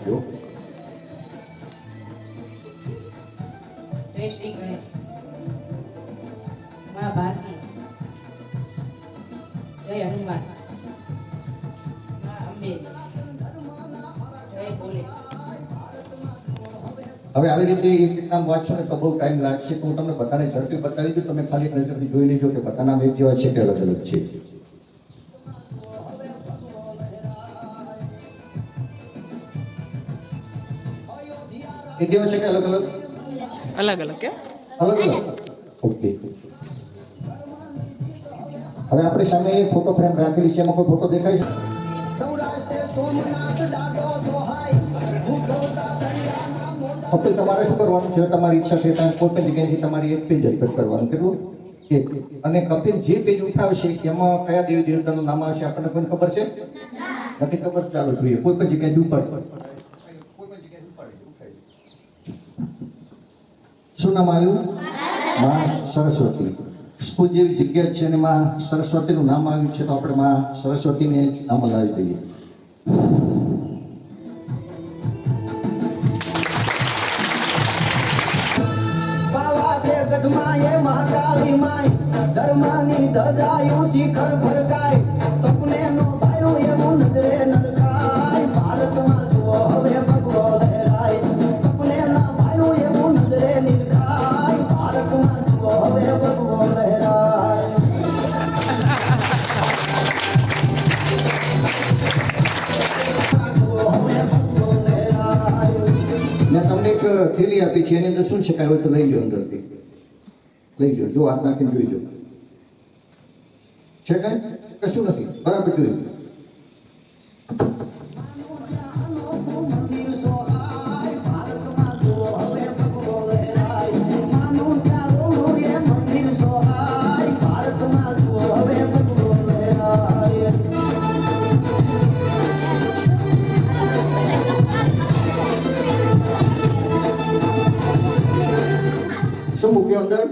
રાખજો. જય શ્રી ગણેશ. મા ભારતી, જય હનુમાન, મા અંબે, જય ભોલે. હવે આવી રીતે એક નામ વાંચશો ને તો બહુ ટાઈમ લાગશે, તો હું તમને બધાને ઝડપી બતાવી દઉં. તમે ખાલી નજરથી જોઈ લેજો કે બધા નામ એક જેવા છે કે અલગ અલગ છે. એક જેવા છે કે અલગ અલગ? અલગ અલગ કે અલગ અલગ. ઓકે, હવે આપણી સામે એક ફોટો ફ્રેમ રાખેલી છે, એમાં કોઈ ફોટો દેખાય છે? કપિલ, તમારે શું કરવાનું છે? તમારી ઈચ્છા છે ત્યાં કોઈ પણ જગ્યાએથી તમારી એક પેજ અલગ કરવાનું. કેટલું? એક. અને કપિલ જે પેજ ઉઠાવશે એમાં કયા દેવી દેવતાનું નામ આવશે આપણને કોઈ ખબર છે? નથી ખબર? ચાલો જોઈએ. કોઈ પણ જગ્યાએ ઉપાડ. શું નામ આવ્યું? માં સરસ્વતી. સ્કૂલ જેવી જગ્યા છે અને માં સરસ્વતીનું નામ આવ્યું છે, તો આપણે માં સરસ્વતીને નામ લાવી દઈએ. મહાકાળી માય ધર્માની ધજાયું શિખર ભરકાય, સપને નો ભાયું એવું નજરે નરખાય, ભારતમાં જુઓ હવે ભગવો લહેરાય, સપને ના ભાયું એવું નજરે નિરખાય, ભારતમાં જુઓ હવે ભગવો લહેરાય. મેં તમને એક થેલી આપી છે, એની અંદર શું શકાય હોય તો લઈ લો, અંદરથી લઈ લો. જો હાથ નાખીને જોઈ લો, છે કઈ? કશું નથી. બરાબર જોઈ. મંદિર સોહાય, ભારતમાં જુઓ હવે ભગવો લહેરાય, માનું ત્યાં રોડું એ મંદિર સોહાય, ભારતમાં જુઓ હવે ભગવો લહેરાય. શું મૂક્યો અંદર?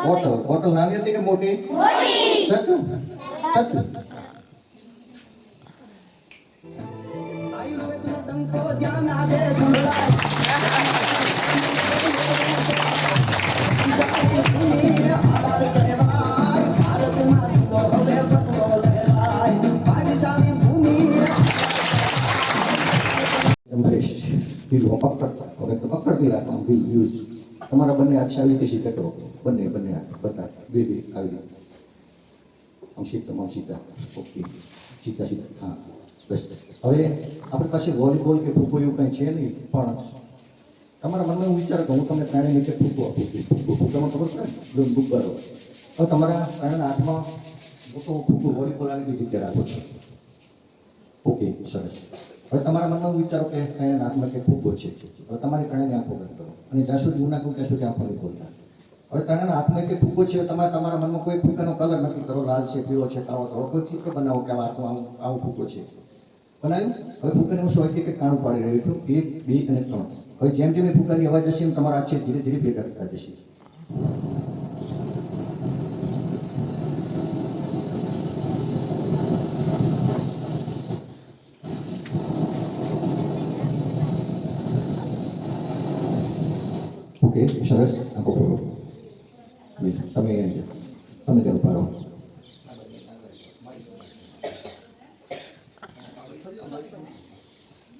બોટલ. બોટલ નાની હતી કે મોટી? સાચું સાચું. આયુર્વેદનો ડંકો જ્યાં નાદે સંભળાય, આધાર કહેવાય, ભારતમાં જુઓ હવે ભગવો લહેરાય, ભાગ્યશાળી ભૂમિ. એમ્બ્રેસ બિલ પકડતી રાખવાનું. બિલ યુઝ તમારા બંને હાથ આવી રીતે સીધા કરો. બંને હાથ બધા બે આવી આમ સીધા. ઓકે, સીધા. હા, બસ. હવે આપણી પાસે વોલીબોલ કે ફૂગો એવું કંઈ છે નહીં, પણ તમારા મનમાં એવું વિચારો કે હું તમને પ્રાણી નીચે ફૂગો આપું છું. ફૂગામાં ખબર પડે ને, ગુબ્બારો. હવે તમારા પ્રાણીના હાથમાં મોટો ફૂગો વોલીબોલ આવી જગ્યા રાખો છો. ઓકે, સરસ. હવે તમારા મનમાં વિચારો કે પ્રાણીના હાથમાં કે ફૂગો છે. હવે તમારી પ્રાણીની આંખો બંધ કરો અને જ્યાં સુધી હું નાખું ત્યાં સુધી આંખો નહીં ખોલતા. હવે પ્રાણીના હાથમાં કે ફૂગો છે, તમારા મનમાં કોઈ ફૂગાનો કલર નક્કી કરો, લાલ છે, પીળો છે, કાળો છે. કોઈ ચિત્ર બનાવો કે હાથમાં આવું ફૂગો છે. બનાવ્યું? હવે ફૂગાને હું સોયથી કે કાણું પાડી રહ્યો છું. 1, 2 અને 3. હવે જેમ જેમ એ ફૂગાની અવાજ હશે એમ તમારા હાથ છે ધીરે ધીરે ભેગા થતા જશે. ઓકે, સરસ. આંખો ખોલો. તમે ત્યાં ઉભા રહો.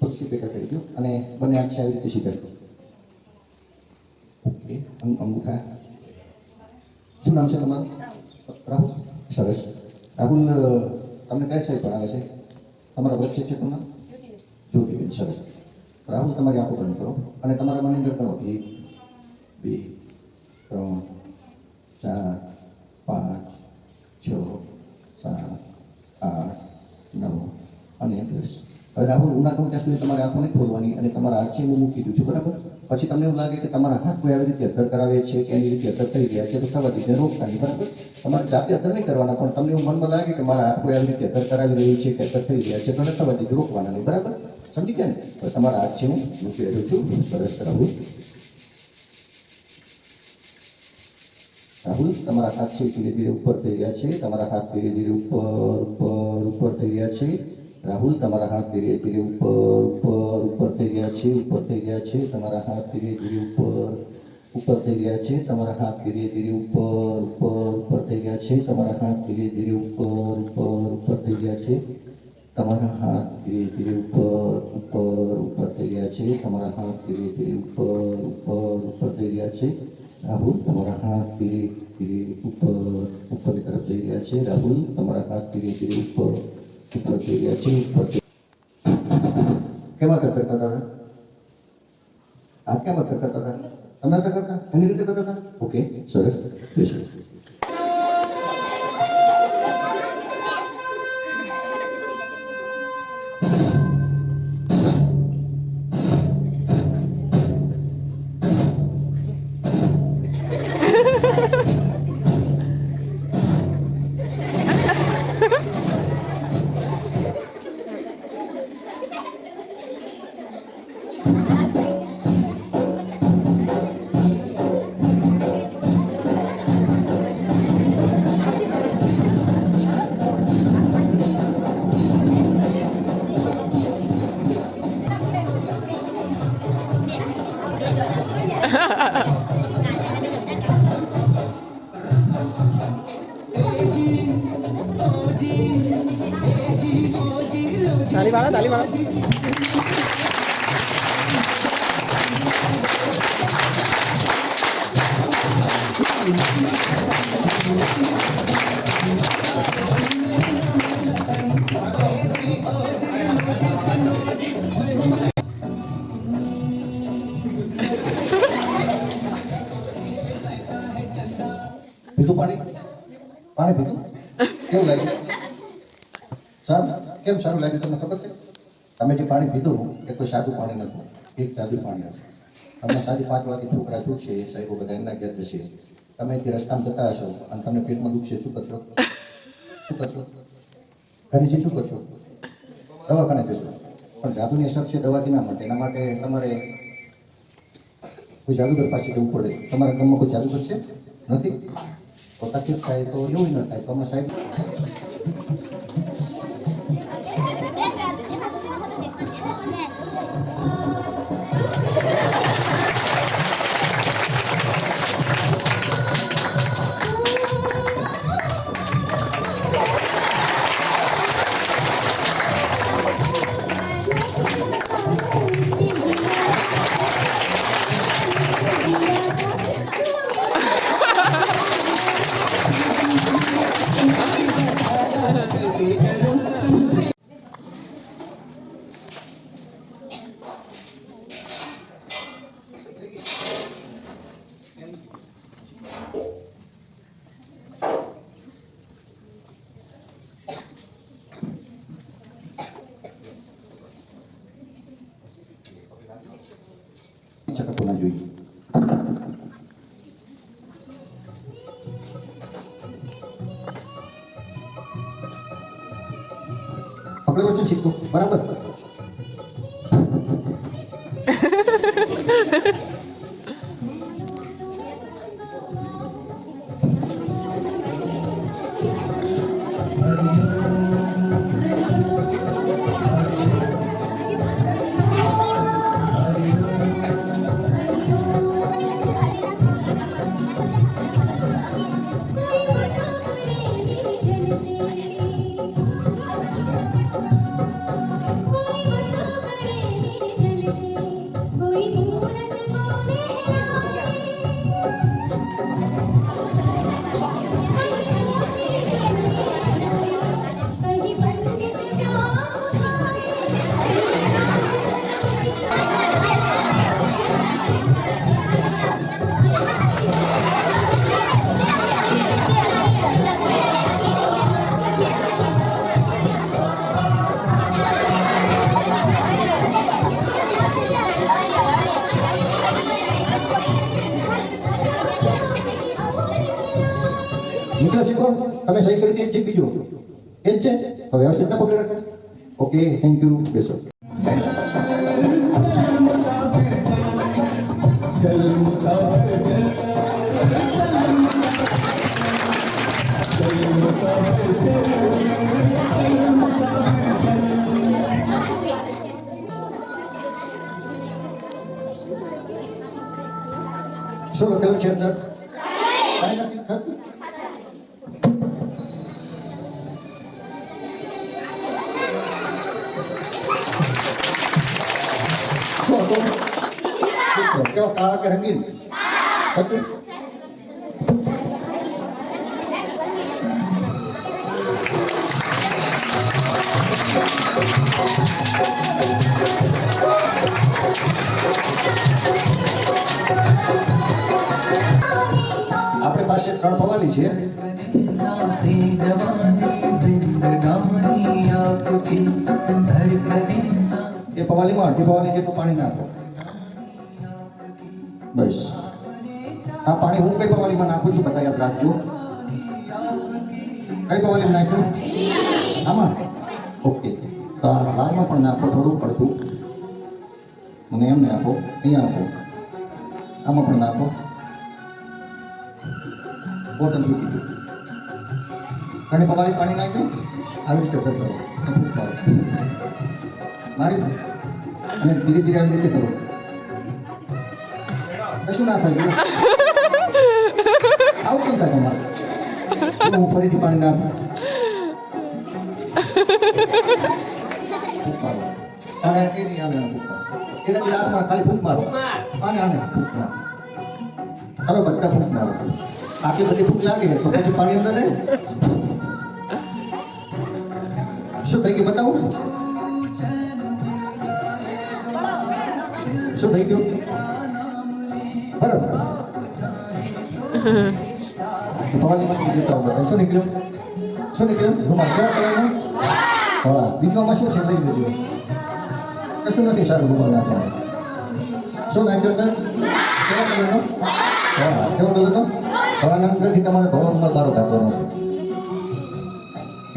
પક્ષી ભેગા કરી દો અને બંને હાથ આવી રીતે સીધા કરો. ઓકે, અંગૂઠા. શું નામ છે તમારું? રાહુલ. સરસ. રાહુલ, તમને કઈ સાહેબ ભણાવે છે? તમારા વચ્ચે છે તમારું? જ્યોતિબેન. સરસ. રાહુલ, તમારી આંખો બંધ કરો અને તમારા મનની અંદર કરો. 1, 2, 3, 4, 5, 6, 7, 8, 9 અને 10. હવે રાહુલ, ઉના કહું ત્યાં સુધી તમારે આંખો નહીં ખોલવાની અને તમારા હાથ છે હું મૂકી દઉં છું, બરાબર? પછી તમને એવું લાગે કે તમારા હાથ કોઈ આવી રીતે અધર કરાવે છે કે એની રીતે અધર કરી રહ્યા છે, તો થવા દીધે રોકતા નહીં, બરાબર? તમારે જાતે અધર નહીં કરવાના, પણ તમને એવું મનમાં લાગે કે મારા હાથ કોઈ આવી રીતે અધર કરાવી રહ્યું છે કે અધર થઈ રહ્યા છે, તો થવા દીધે રોકવાના નહીં, બરાબર? સમજી ગયા ને? હવે તમારા હાથ છે હું મૂકી રહ્યો છું. સરસ. રાહુલ, તમારા હાથ છે ધીરે ધીરે ઉપર થઈ રહ્યા છે. તમારા હાથ ધીરે ધીરે ઉપર થઈ રહ્યા છે. રાહુલ, તમારા હાથ ધીરે ધીરે ઉપર છે, ઉપર થઈ ગયા છે. તમારા હાથ ધીરે ધીરે ઉપર થઈ ગયા છે. તમારા હાથ ધીરે ધીરે ઉપર થઈ ગયા છે. તમારા હાથ ધીરે ધીરે ઉપર થઈ ગયા છે. તમારા હાથ ધીરે ધીરે ઉપર થઈ ગયા છે. તમારા હાથ ધીરે ધીરે ઉપર થઈ રહ્યા છે. રાહુલ, તમારા હાથ ધીરે ધીરે ઉપરની તરફ જઈ રહ્યા છે. રાહુલ, તમારા હાથ ધીરે ધીરે ઉપર થઈ રહ્યા છે. કેમાં કરતા હતા? હાથ કેમાં કરતા હતા? તમે નતા કરતા? એની રીતે કરતા હતા? ઓકે, સરસ. બેસો. તાલી વાળા. પીધું પાણી પીધું? કેવું લાગ્યું? સારું? કેમ સારું લાગ્યું તમને ખબર છે? તમે જે પાણી પીધું એ કોઈ સાદું પાણી નતું, એક જાદુ પાણી હતું. તમને સાંજે 5 વાગે છોકરા છૂટશે, સાહેબો બધા એમના ઘેર જશે, તમે તે રસ્તામાં જતા હશો અને તમને પેટમાં દુખશે, શું કરશો? ઘરેથી શું કરશો? દવાખાને જશો. પણ જાદુની અસર છે દવાથી ના માટે. એના માટે તમારે કોઈ જાદુગર પાસે જવું પડે. તમારા ગામમાં કોઈ જાદુગર છે? નથી? તો તકલીફ થાય તો એવું ન થાય તો અમે સાહેબ ચકતો ના જોઈએ. પકડેલો છે શીખતો બરાબર. મિત્રો શીખો તમે સહી કરી તે શીખી ગયો એ જ છે. હવે વ્યવસ્થિત ના પકડી રાખો. Okay, thank you. બેસો. શું લખેલું છે અંદર? કાંઈ નથી થતું. શું હતું? કેવો કાળા કે રંગીન હતું? આપણી પાસે 3 પવાલી છે. सांसें जवानी जिंदगानी आपकी धड़कनें सांसें એ પવાલીમાં અડધી પવાલી જેટલું પાણી નાખો. બસ આ પાણી હું કઈ પવાલીમાં નાખું છું બધા યાદ રાખજો. કઈ પવાલીમાં નાખ્યું? આમાં. ઓકે, તો આ લાલમાં પણ નાખો થોડું પડતું. મને એમને આપો, અહીંયા આપો, આમાં પણ નાખો. બોટલ મૂકી દો. ઘણી પવાલી પાણી નાખ્યું આવી રીતે કરો. મારી અને ધીરે ધીરે આવી રીતે કરો. કશું ના થાય. આવું કેમ થાય તમારે? હું ફરીથી પાણી નાખું. ફૂંક મારો. અને એ નહીં આવે ફૂંક મારો. એના ગ્લાસમાં ખાલી ફૂંક મારો. આને ફૂંક મારો. હવે બધા ફૂંક મારો. આટલી બધી ફૂંક લાગે તો પછી પાણી અંદર રહે. શું થઈ ગયું બતાવું? શું થઈ ગયું? બરાબર. પવાલીમાંથી જોતા હોય શું નીકળ્યું? શું નીકળ્યું? રૂમાલ કેવા કલરનો? હા, બીજવામાં શું છે લઈ લીધું. કશું નથી સારું રૂમાલ નાખવાનું. શું નાખ્યું અંદર? કેવા કલરનો? હા, કેવા કલરનો? હવાના અંદરથી તમારે ધોળો રૂમાલ બારો કાઢવાનો છે.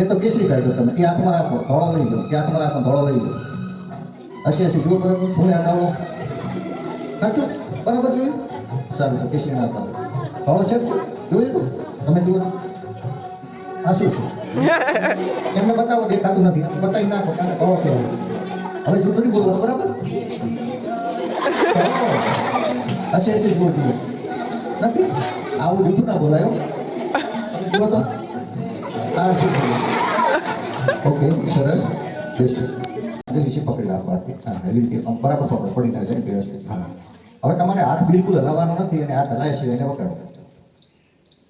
એ તો કેસરી કાઢ્યો તમે. એ હાથમાં રાખો, ધોળો લઈ લો. એ હાથમાં રાખો, ધોળો લઈ લો. હસી જુઓ બરાબર. હું આ ડાવડો સાચું બરાબર જોયું? સારું, તો કેસરી નાખવાનું. ધોળો છે જોયું? તમે જુઓ આ શું છે? એમને બતાવો, દેખાતું નથી. બતાવી નાખો અને ધોળો કહેવાય. હવે જૂઠું નહીં બોલવાનું બરાબર? હસી જુઓ જુઓ નથી આવું જૂઠું ના બોલાયો. તમે જુઓ તો આ શું છે? ઓકે, સરસ. બેસ્ટ. નીચે પકડી રાખવાથી હા એવી રીતે બરાબર પકડ પડી ના જાય વ્યવસ્થિત. હા, હવે તમારે હાથ બિલકુલ હલાવવાનો નથી અને હાથ હલાય છે એને વગાડો.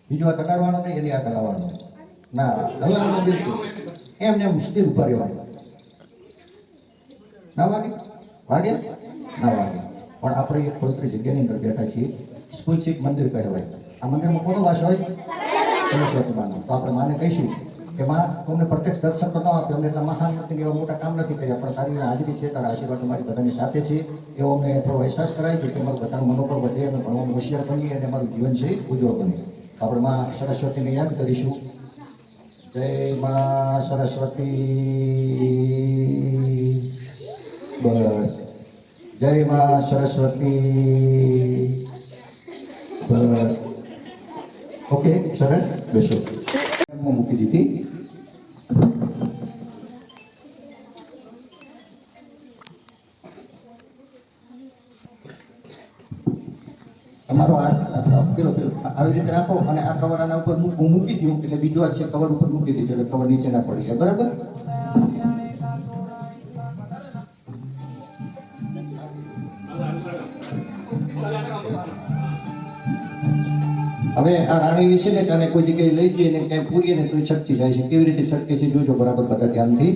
બીજું હાથ હટાડવાનો નહીં, એની હાથ હલાવવાનો ના, હલાવવાનો બિલકુલ એમને એમ સ્થિર ઉભા રહેવાનું. ના વાગે? વાગ્યા? ના વાગે. પણ આપણે એક પવિત્ર જગ્યાની અંદર બેઠા છીએ. સ્કૂલશીપ મંદિર કહેવાય. આ મંદિરમાં કોનો વાસ હોય? સરસ્વતી માનો. તો આપણે માને કહીશું કે માં તમને પ્રત્યક્ષ દર્શન તો ન આપે, અમે એટલા મહાન નથી, એવા મોટા કામ નથી કર્યા, પણ તારી હાજરી છે, તારા આશીર્વાદ તમારી બધાની સાથે છે એવો અમને થોડો અહેસાસ કરાય કે મારું બધાનું મનોબળ વધે અને ભણવામાં હોશિયાર બનીએ અને મારું જીવન છે ઉજ્જવળ બને. આપણે માં સરસ્વતીને યાદ કરીશું. જય માં સરસ્વતી. બસ. જય માં સરસ્વતી. બસ. ઓકે, સરસ. બેસો. મૂકી દીધી. તમારો હાથ પેલો આવી રીતે રાખો અને આ કવર આના ઉપર હું મૂકી દઉં એટલે બીજો હાથ છે કવર ઉપર મૂકી દીધો એટલે કવર નીચે ના પડી જાય. બરાબર? હવે આ રાણીની છે ને કાને કોઈ જગ્યાએ લઈ જઈએ ને ક્યાંય પૂરીએ ને તો છટકી જાય છે. કેવી રીતે છટકે છે જોજો બરાબર બધા ધ્યાનથી.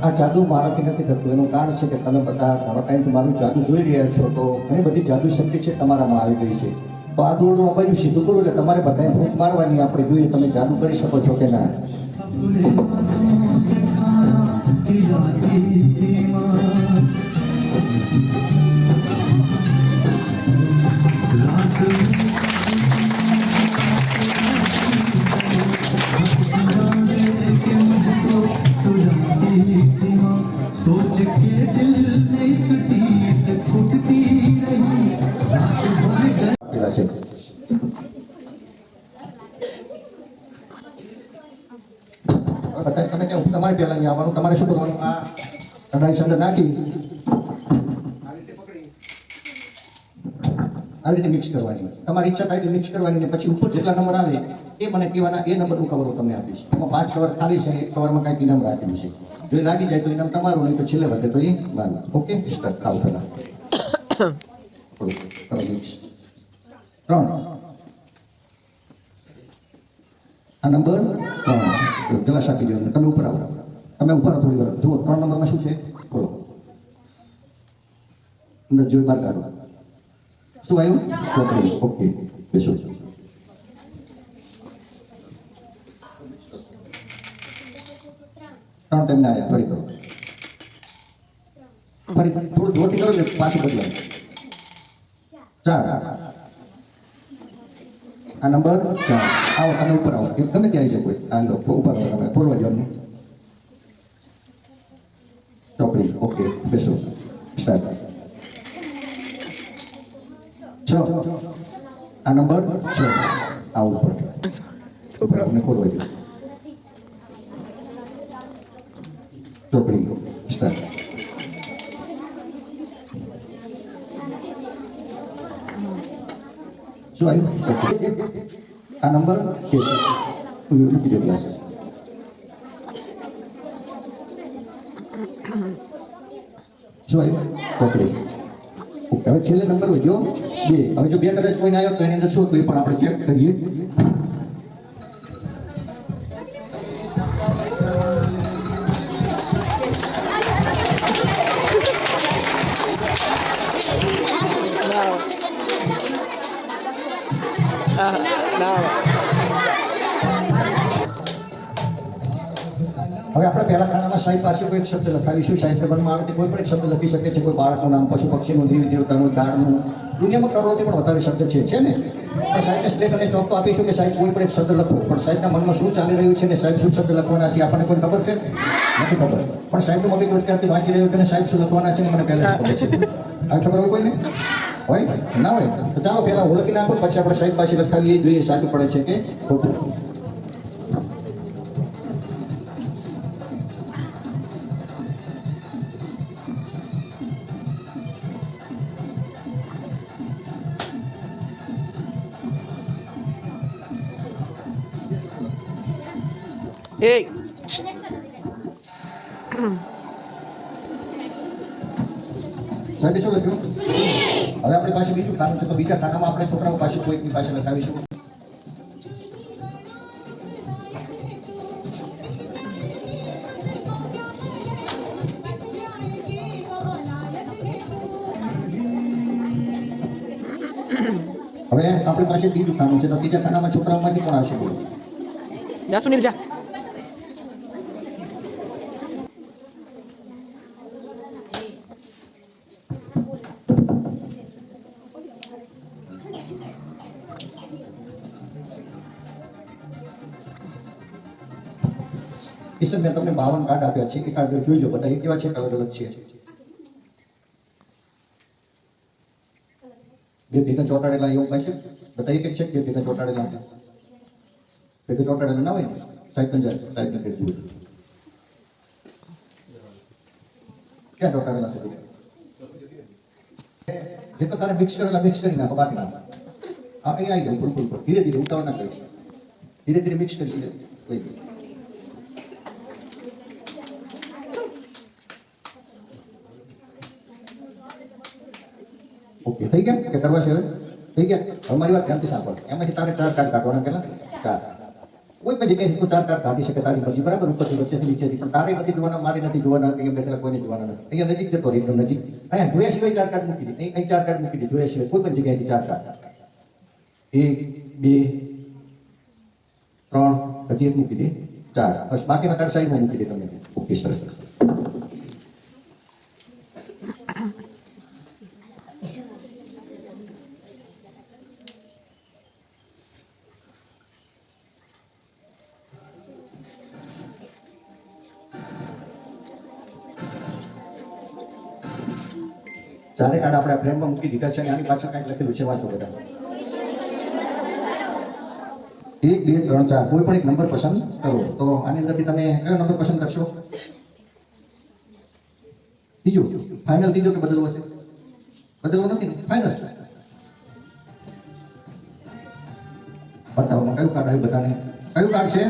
આ જાદુ મારાથી નથી થતું. એનું કારણ છે કે તમે બધા ઘણો ટાઈમથી મારું જાદુ જોઈ રહ્યા છો તો ઘણી બધી જાદુ શક્તિ છે તમારામાં આવી ગઈ છે. તો આ દોરડું આ બાજુ સીધું કરું એટલે તમારે બધાએ ભૂખ મારવાની આપણે જોઈએ તમે જાદુ કરી શકો છો કે ના. सोच के दिल में एक टीस फूटती रही रात भर પેલા છે તમે કેવું તમારે પહેલા અહીંયા આવવાનું તમારે શું કરવાનું આ અઢાઈ અંદર નાખી આવી રીતે મિક્સ કરવાની તમારી ઈચ્છા થાય મિક્સ કરવાની ને પછી ઉપર જેટલા નંબર આવે એ મને કહેવાના એ નંબરનું કવર હું તમને આપીશ એમાં 5 કવર ખાલી છે એક કવરમાં કાંઈક ઇનામ રાખેલું છે જો એ લાગી જાય તો ઇનામ તમારું નહીં તો છેલ્લે વધે તો એ મારું ઓકે સ્ટાર્ટ ખાવ પહેલા મિક્સ 3 આ નંબર 3 ગ્લાસ આપી દો તમે ઉપર આવો તમે ઉપર આવો થોડી વાર જુઓ 3 નંબરમાં શું છે બોલો અંદર જોઈ બહાર કાઢો શું આવ્યું ચોકડી ઓકે બેસો 3 ટાઈમ ના આવ્યા ફરી કરો ફરી થોડું જોરથી કરો એટલે પાછું બદલાય 4 આ નંબર 4 આવો તમે ઉપર આવો એ ગમે ત્યાં આવી જાય કોઈ આ લો ઉપર આવો તમે ફોરવા જો અમને ચોકડી ઓકે બેસો સ્ટાર્ટ 6 આ નંબર 6 આવો ઉપર અમને ફોરવા જો ચોકડી સ્ટાર્ટ શું આવ્યું આ નંબર 1 મૂકી દો ક્લાસ શું આવ્યું ચોકડી હવે છેલ્લે નંબર વધ્યો 2 હવે જો 2 કદાચ કોઈને આવ્યો તો એની અંદર શું હતું એ પણ આપણે ચેક કરીએ ના હવે આપણે પહેલા ખાનામાં સાહેબ પાસે કોઈ એક શબ્દ લખાવીશું સાહેબ પેપરમાં આવે તે કોઈ પણ એક શબ્દ લખી શકે છે કોઈ બાળકનું નામ પશુ પક્ષીનું દેવી દેવતાનું ઝાડનું દુનિયામાં કરોડોથી પણ વધારે શબ્દ છે ને પણ સાહેબને સ્લેટ અને ચોક તો આપીશું કે સાહેબ કોઈ પણ એક શબ્દ લખો પણ સાહેબના મનમાં શું ચાલી રહ્યું છે ને સાહેબ શું શબ્દ લખવાના છે આપણને કોઈ ખબર છે નથી ખબર પણ સાહેબનું મગજ અત્યારથી વાંચી રહ્યું છે ને સાહેબ શું લખવાના છે ને મને પહેલાં ખબર છે આ ખબર હોય કોઈને હોય ના હોય તો ચાલો પહેલાં ઓળખી નાખો પછી આપણે સાહેબ પાસે લખાવીએ જોઈએ સાચું પડે છે કે ખોટું એ સાહેબ શું લખ્યું હવે આપણી પાસે બીજું ખાનું છે તો બીજા ખાનામાં આપણે છોકરાઓ પાસે કોઈની પાસે લખાવીશું હવે આપણી પાસે ત્રીજું ખાનું છે તો ત્રીજા ખાનામાં છોકરાઓમાંથી કોણ આવશે બોલો જા સુનિલ જા કિશન મેં તમને 52 કાર્ડ આપ્યા છે એ કાર્ડ જોઈ લો બધા એ કેવા છે અલગ અલગ છે બે ભેગા ચોંટાડેલા એવું પાસે બધા એક છે જે ભેગા ચોંટાડેલા હતા ભેગા ચોંટાડેલા ના હોય ને સાહેબ પંચાયત સાહેબ ને કહી જોયું ક્યાં ચોંટાડેલા છે જે તો તારે મિક્સ કરેલા મિક્સ કરી નાખો બાકી ના આ અહીં આવી જાય બિલકુલ ધીરે ધીરે ઉતાવળ ના કરીશ ધીરે ધીરે મિક્સ કરી દે ઓકે થઈ ગયા કે કરવા છે હવે થઈ ગયા હવે મારી વાત ધ્યાનથી સાંભળ એમાંથી તારે 4 કાર્ડ કાઢવાના પેલા 4 કોઈ પણ જગ્યાએ તું 4 કાર્ડ કાઢી શકે તારી મરજી બરાબર ઉપરથી વચ્ચેથી નીચેથી પણ તારે નથી જોવાના મારે નથી જોવાના અહીંયા બેઠેલા કોઈને જોવાના નથી અહીંયા નજીક જતો રહે એકદમ નજીક અહીંયા જોયા સિવાય 4 કાર્ડ મૂકી દે અહીં 4 કાર્ડ મૂકી દે જોયા સિવાય કોઈ પણ જગ્યાએથી 4 કાર્ડ એક બે ત્રણ હજી એક મૂકી દે 4 બસ બાકીના કાર્ડ સાઈડમાં મૂકી દે તમે ઓકે સરસ ચારે કાર્ડ આપણે આ ફ્રેમમાં મૂકી દીધા છે અને આની પાછળ કંઈક લખેલું છે વાંચો બધા 1 2 3 4 કોઈ પણ એક નંબર પસંદ કરો તો આની અંદરથી તમે કયો નંબર પસંદ કરશો ત્રીજો ફાઇનલ ત્રીજો કે બદલવો છે બદલવો નથી ફાઇનલ બતાવો કયું કાર્ડ આવ્યું બધાને કયું કાર્ડ છે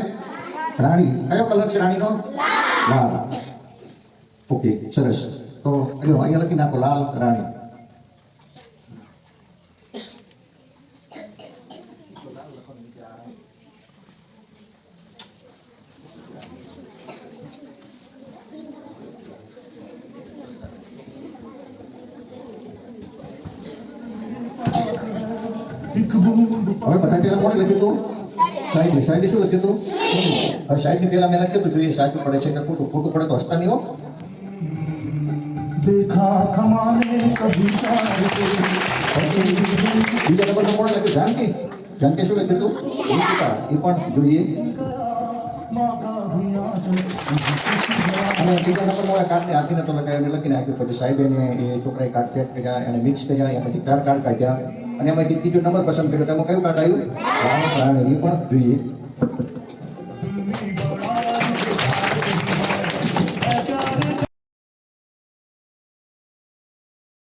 રાણી કયો કલર છે રાણીનો લાલ ઓકે સરસ તો અહીંયા લખી નાખો લાલ રાણી હવે બધા પેલા કોણે લખ્યું હતું સાઈડ શું લખ્યું હતું હવે સાઈડ પેલા મેં લખ્યું હતું જોઈએ સાચું પડે છે કે ખોટું ખોટું પડે તો હસતા નહીં હો देखा थमाने कभी પછી બીજા નંબર કોણે લખ્યું જાનકી જાનકી શું લખ્યું હતું નીતિકા એ પણ જોઈએ અને ત્રીજા નંબર મારા કાર્ડને આપીને તો લખાય એને લખીને આપ્યું પછી સાહેબ એને એ છોકરાએ કાર્ડ પેક કર્યા એને મિક્સ કર્યા એમાંથી 4 કાર્ડ કાઢ્યા અને એમાંથી ત્રીજો નંબર પસંદ કર્યો તેમાં કયું કાર્ડ આવ્યું રાણી એ પણ જોઈએ